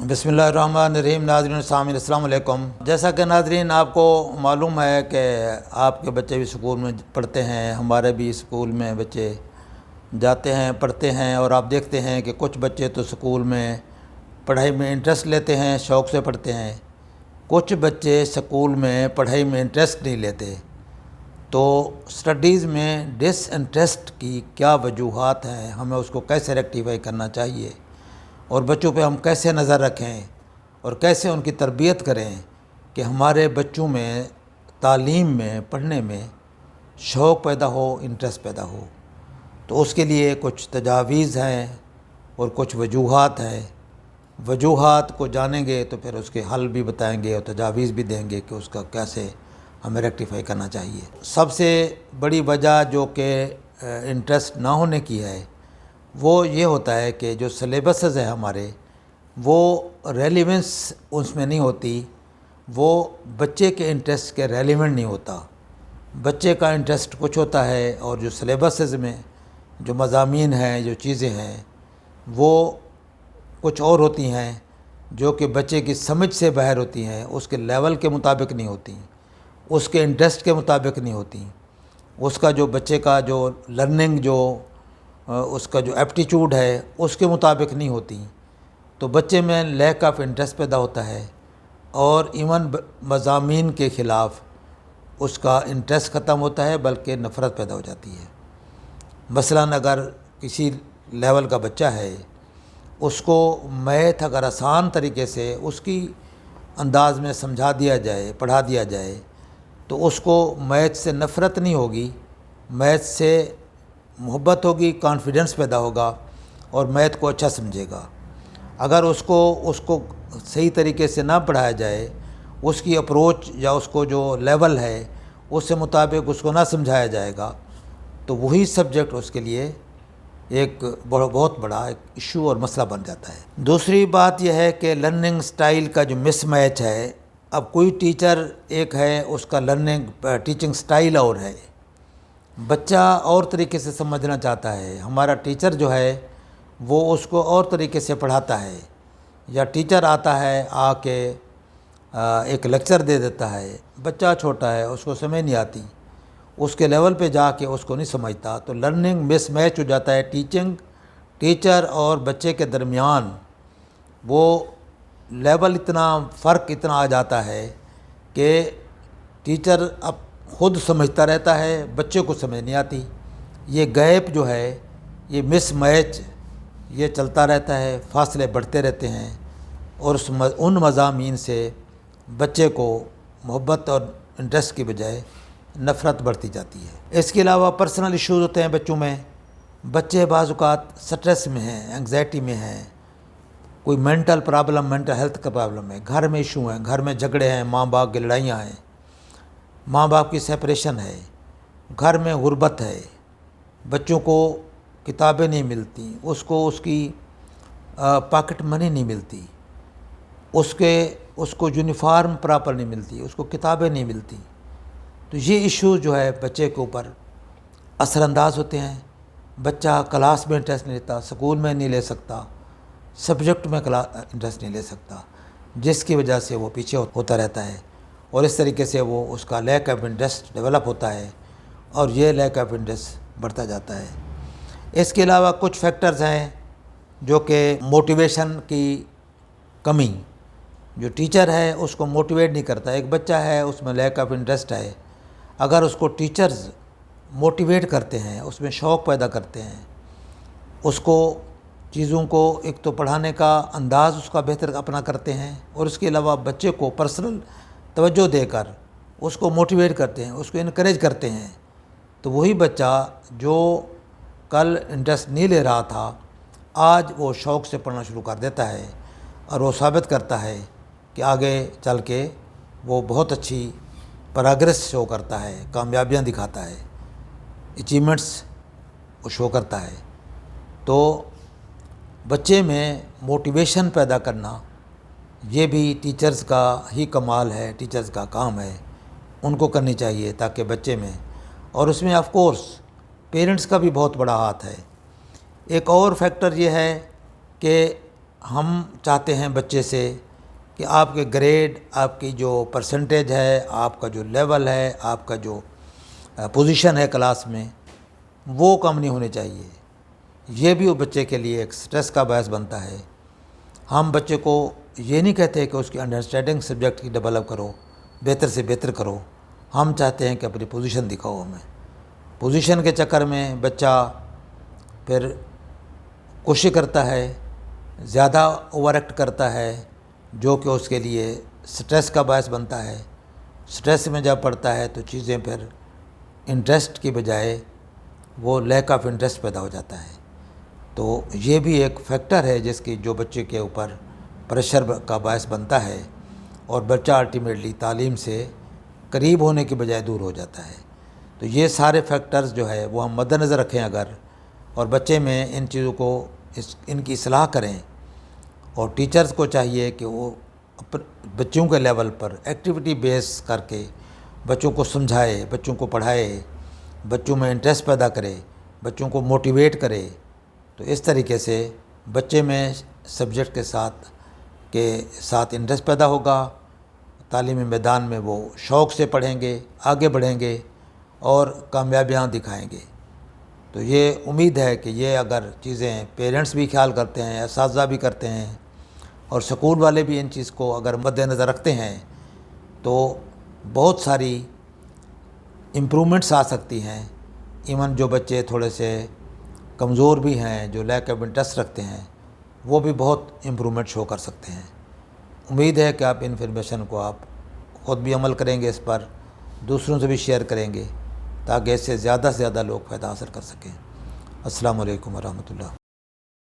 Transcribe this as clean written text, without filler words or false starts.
बिस्मिल्लाहिर्रहमानिर्रहीम। नाज़रीन सामीन अस्सलाम वालेकुम। जैसा कि नाज़रीन आपको मालूम है कि आपके बच्चे भी स्कूल में पढ़ते हैं, हमारे भी स्कूल में बच्चे जाते हैं, पढ़ते हैं, और आप देखते हैं कि कुछ बच्चे तो स्कूल में पढ़ाई में इंटरेस्ट लेते हैं, शौक़ से पढ़ते हैं। कुछ बच्चे स्कूल में पढ़ाई में इंटरेस्ट नहीं लेते। तो स्टडीज़ में डिसइंटरेस्ट की क्या वजूहात हैं, हमें उसको कैसे रेक्टिफाई करना चाहिए, और बच्चों पे हम कैसे नज़र रखें और कैसे उनकी तरबियत करें कि हमारे बच्चों में तालीम में, पढ़ने में शौक़ पैदा हो, इंटरेस्ट पैदा हो। तो उसके लिए कुछ तजावीज़ हैं और कुछ वजूहात हैं। वजूहात को जानेंगे तो फिर उसके हल भी बताएंगे और तजावीज़ भी देंगे कि उसका कैसे हमें रेक्टिफाई करना चाहिए। सबसे बड़ी वजह जो कि इंटरेस्ट ना होने की है वो ये होता है कि जो सिलेबसेस है हमारे, वो रेलिवेंस उसमें नहीं होती, वो बच्चे के इंटरेस्ट के रेलिवेंट नहीं होता। बच्चे का इंटरेस्ट कुछ होता है और जो सिलेबसेस में जो मज़ामीन हैं, जो चीज़ें हैं, वो कुछ और होती हैं जो कि बच्चे की समझ से बाहर होती हैं, उसके लेवल के मुताबिक नहीं होती, उसके इंटरेस्ट के मुताबिक नहीं होती, उसका जो बच्चे का जो लर्निंग जो उसका जो एप्टीट्यूड है उसके मुताबिक नहीं होती। तो बच्चे में लैक ऑफ इंटरेस्ट पैदा होता है और इवन मज़ामीन के ख़िलाफ़ उसका इंटरेस्ट ख़त्म होता है, बल्कि नफ़रत पैदा हो जाती है। मसलन अगर किसी लेवल का बच्चा है, उसको मैथ अगर आसान तरीके से उसकी अंदाज में समझा दिया जाए, पढ़ा दिया जाए, तो उसको मैथ से नफ़रत नहीं होगी, मैथ से मोहब्बत होगी, कॉन्फिडेंस पैदा होगा और मैथ को अच्छा समझेगा। अगर उसको सही तरीके से ना पढ़ाया जाए, उसकी अप्रोच या उसको जो लेवल है उससे मुताबिक उसको ना समझाया जाएगा, तो वही सब्जेक्ट उसके लिए एक बहुत बड़ा एक इशू और मसला बन जाता है। दूसरी बात यह है कि लर्निंग स्टाइल का जो मिसमैच है। अब कोई टीचर एक है, उसका टीचिंग स्टाइल और है, बच्चा और तरीके से समझना चाहता है, हमारा टीचर जो है वो उसको और तरीके से पढ़ाता है, या टीचर आता है आके एक लेक्चर दे देता है, बच्चा छोटा है, उसको समझ नहीं आती, उसके लेवल पे जाके उसको नहीं समझता, तो लर्निंग मिसमैच हो जाता है। टीचर और बच्चे के दरमियान वो लेवल फ़र्क इतना आ जाता है कि टीचर अब खुद समझता रहता है, बच्चे को समझ नहीं आती। ये गैप जो है, ये मिसमैच, ये चलता रहता है, फासले बढ़ते रहते हैं और उन मज़ामीन से बच्चे को मोहब्बत और इंटरेस्ट की बजाय नफ़रत बढ़ती जाती है। इसके अलावा पर्सनल इश्यूज़ होते हैं बच्चों में। बच्चे बाज़ औक़ात स्ट्रेस में हैं, एंग्जाइटी में हैं, कोई मेंटल प्रॉब्लम, मेंटल हेल्थ का प्रॉब्लम है, घर में इशू हैं, घर में झगड़े हैं, माँ बाप की लड़ाइयाँ हैं, माँ बाप की सेपरेशन है, घर में गुर्बत है, बच्चों को किताबें नहीं मिलती, उसको उसकी पॉकेट मनी नहीं मिलती, उसको यूनिफॉर्म प्रॉपर नहीं मिलती, उसको किताबें नहीं मिलती। तो ये इशू जो है बच्चे के ऊपर असरअंदाज होते हैं। बच्चा क्लास में इंटरेस्ट नहीं लेता, स्कूल में नहीं ले सकता, सब्जेक्ट में इंटरेस्ट नहीं ले सकता, जिसकी वजह से वो पीछे होता रहता है और इस तरीके से वो उसका लैक ऑफ इंटरेस्ट डेवलप होता है और ये लैक ऑफ इंटरेस्ट बढ़ता जाता है। इसके अलावा कुछ फैक्टर्स हैं जो कि मोटिवेशन की कमी, जो टीचर है उसको मोटिवेट नहीं करता। एक बच्चा है, उसमें लैक ऑफ इंटरेस्ट है, अगर उसको टीचर्स मोटिवेट करते हैं, उसमें शौक़ पैदा करते हैं, उसको चीज़ों को एक तो पढ़ाने का अंदाज़ उसका बेहतर अपना करते हैं और उसके अलावा बच्चे को पर्सनल तवज्जो देकर उसको मोटिवेट करते हैं, उसको इनकरेज करते हैं, तो वही बच्चा जो कल इंटरेस्ट नहीं ले रहा था, आज वो शौक़ से पढ़ना शुरू कर देता है और वो साबित करता है कि आगे चल के वो बहुत अच्छी प्रोग्रेस शो करता है, कामयाबियाँ दिखाता है, अचीवमेंट्स वो शो करता है। तो बच्चे में मोटिवेशन पैदा करना ये भी टीचर्स का ही कमाल है, टीचर्स का काम है, उनको करनी चाहिए ताकि बच्चे में, और उसमें ऑफ कोर्स पेरेंट्स का भी बहुत बड़ा हाथ है। एक और फैक्टर ये है कि ہم چاہتے ہیں بچے سے کہ آپ کے گریڈ، آپ کی جو پرسنٹیج ہے، آپ کا جو لیول ہے، آپ کا جو پوزیشن ہے کلاس میں، وہ کم نہیں ہونے چاہیے۔ یہ بھی وہ بچے کے لیے ایک سٹریس کا باعث بنتا ہے۔ ہم بچے کو یہ نہیں کہتے کہ اس کی انڈرسٹینڈنگ سبجیکٹ کی ڈیولپ کرو، بہتر سے بہتر کرو۔ ہم چاہتے ہیں کہ اپنی پوزیشن دکھاؤ ہمیں۔ پوزیشن کے چکر میں بچہ پھر کوشش کرتا ہے، زیادہ اوور ایکٹ کرتا ہے، جو کہ اس کے لیے سٹریس کا باعث بنتا ہے۔ سٹریس میں جب پڑتا ہے تو چیزیں پھر انٹرسٹ کی بجائے وہ لیک آف انٹرسٹ پیدا ہو جاتا ہے۔ تو یہ بھی ایک فیکٹر ہے جس کی جو بچے کے اوپر پریشر کا باعث بنتا ہے، اور بچہ الٹیمیٹلی تعلیم سے قریب ہونے کی بجائے دور ہو جاتا ہے۔ تو یہ سارے فیکٹرز جو ہے وہ ہم مد نظر رکھیں اگر، اور بچے میں ان چیزوں کو ان کی اصلاح کریں، اور ٹیچرز کو چاہیے کہ وہ بچوں کے لیول پر ایکٹیویٹی بیس کر کے بچوں کو سمجھائے، بچوں کو پڑھائے، بچوں میں انٹرسٹ پیدا کرے، بچوں کو موٹیویٹ کرے۔ تو اس طریقے سے بچے میں سبجیکٹ کے ساتھ انٹرسٹ پیدا ہوگا، تعلیمی میدان میں وہ شوق سے پڑھیں گے، آگے بڑھیں گے اور کامیابیاں دکھائیں گے۔ تو یہ امید ہے کہ یہ اگر چیزیں پیرنٹس بھی خیال کرتے ہیں، اساتذہ بھی کرتے ہیں، اور سکول والے بھی ان چیز کو اگر مد نظر رکھتے ہیں، تو بہت ساری امپرومنٹس آ سکتی ہیں۔ ایون جو بچے تھوڑے سے کمزور بھی ہیں، جو لیک آف انٹرسٹ رکھتے ہیں، وہ بھی بہت امپرومنٹ شو کر سکتے ہیں۔ امید ہے کہ آپ انفارمیشن کو آپ خود بھی عمل کریں گے، اس پر دوسروں سے بھی شیئر کریں گے، تاکہ اس سے زیادہ لوگ فائدہ حاصل کر سکیں۔ السلام علیکم ورحمۃ اللہ۔